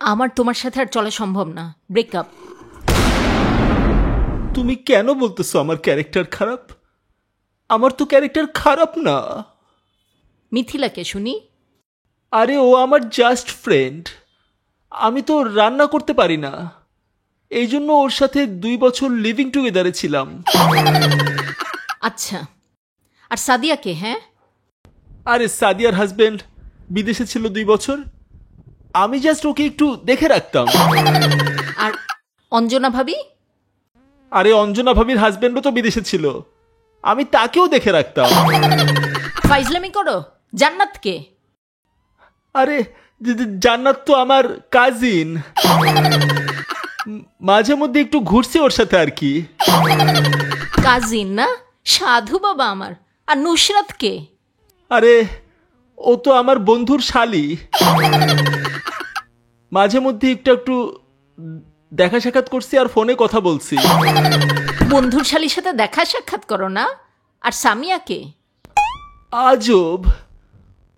আমার তোমার সাথে আর চলা সম্ভব না, ব্রেকআপ। তুমি কেন বলতেছো আমার ক্যারেক্টার খারাপ? আমার তো ক্যারেক্টার খারাপ না। মিথিলাকে শুনি। আরে ও আমার জাস্ট ফ্রেন্ড। আমি তো রান্না করতে পারি না, এই জন্য ওর সাথে 2 বছর লিভিং টুগেদারে ছিলাম। আচ্ছা, আর সাদিয়াকে? হ্যাঁ, আরে সাদিয়ার হাজবেন্ড বিদেশে ছিল 2 বছর, আমি জাস্ট ওকে একটু দেখে রাখতাম। আর অঞ্জনা ভাবি? আরে অঞ্জনা ভাবির হাজবেন্ডও তো বিদেশে ছিল, আমি তাকেও দেখে রাখতাম। ফাইজলামি করো। জান্নাতকে? আরে জান্নাত তো আমার কাজিন, মাঝে মধ্যে একটু ঘুরছি ওর সাথে আর কি। কাজিন না, সাধু বাবা আমার। আর নুসরাতকে? আরে ও তো আমার বন্ধুর শালি, মাঝে মধ্যে একটু একটু দেখা সাক্ষাৎ করছি আর ফোনে কথা বলছি। বন্ধুর শালির সাথে দেখা সাক্ষাৎ করো না? আর সামিয়াকে? আজব,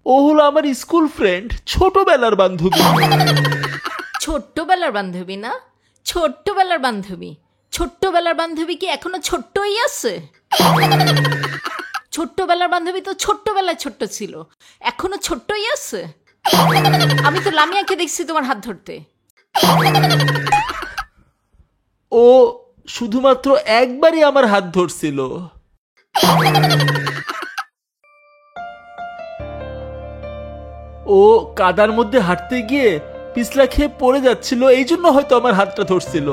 ও হলো আমার স্কুল ফ্রেন্ড, ছোটবেলার বান্ধবী। ছোট্টবেলার বান্ধবী না? ছোট্টবেলার বান্ধবী। ছোট্টবেলার বান্ধবী কি এখনো ছোট্টই আছে? ছোট্টবেলার বান্ধবী তো ছোট্টবেলায় ছোট্ট ছিল, এখনো ছোট্টই আছে। আমি তো লামিয়াকে দেখছি তোমার হাত ধরতে। ও শুধুমাত্র একবারই আমার হাত ধরছিল। ও কাদার মধ্যে হাঁটতে গিয়ে পিছলা খেয়ে পড়ে যাচ্ছিল, এই জন্য হয়তো আমার হাতটা ধরছিল।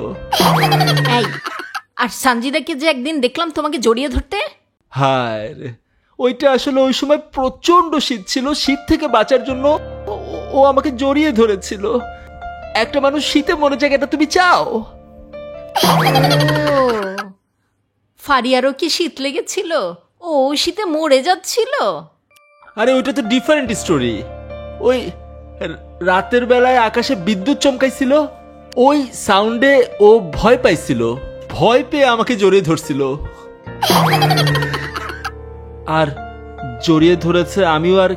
এই, আর সানজিদাকে যে একদিন দেখলাম তোমাকে জড়িয়ে ধরতে। হায় রে, ওইটা আসলে ওই সময় প্রচন্ড শীত ছিল, শীত থেকে বাঁচার জন্য ও আমাকে জড়িয়ে ধরেছিল। একটা মানুষ শীতে মরে যায়, এটা তুমি চাও? ও, ফারিয়ারও কি শীত লেগেছিল? ও শীতে মরে যাচ্ছিল? আরে ওইটা তো ডিফারেন্ট স্টোরি। ওই রাতের বেলায় আকাশে বিদ্যুৎ চমকাইছিল, ওই সাউন্ডে ও ভয় পাইছিল, ভয় পেয়ে আমাকে জড়িয়ে ধরছিল। আর জড়িয়ে ধরেছে, আমিও আর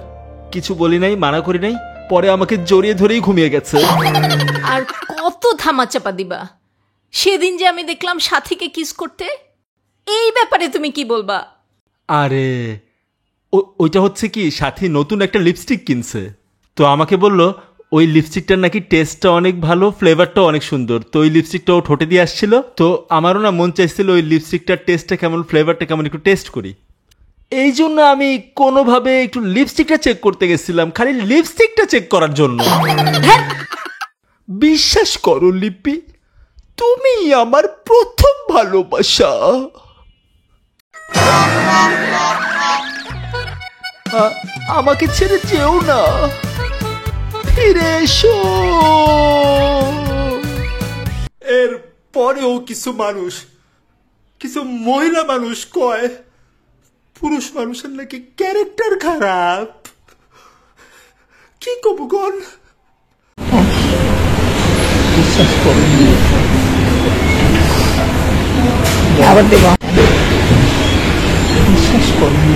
কিছু বলি নাই, মানা করি নাই, পরে আমাকে জড়িয়ে ধরেই ঘুমিয়ে গেছে। আর কত ধামাচাপা দিবা? সেদিন যে আমি দেখলাম সাথীকে কিস করতে, এই ব্যাপারে তুমি কি বলবা? আরে ওইটা হচ্ছে কি, সাথী নতুন একটা লিপস্টিক কিনছে, তো আমাকে বলল ওই লিপস্টিকটার নাকি টেস্টটা অনেক ভালো, ফ্লেভারটাও অনেক সুন্দর, তো ওই লিপস্টিকটা ও ঠোঁটে দিয়ে আসছিল, তো আমারও না মন চাইছিল ওই লিপস্টিকটার টেস্টটা কেমন, ফ্লেভারটা কেমন একটু টেস্ট করি। এই জন্য আমি কোনোভাবে একটু লিপস্টিকটা চেক করতে গেছিলাম, খালি লিপস্টিকটা চেক করার জন্য। বিশ্বাস করো লিপি, তুমি আমার প্রথম ভালোবাসা। আমাকে ছেড়ে যেও না, ফিরে এসো। এর পরেও কিছু মানুষ, কিছু মহিলা মানুষ কয় পুরুষ মানুষের নাকি ক্যারেক্টার খারাপ। কি কবু গন? বিশ্বাস করুন, আবার দেব, বিশ্বাস করুন।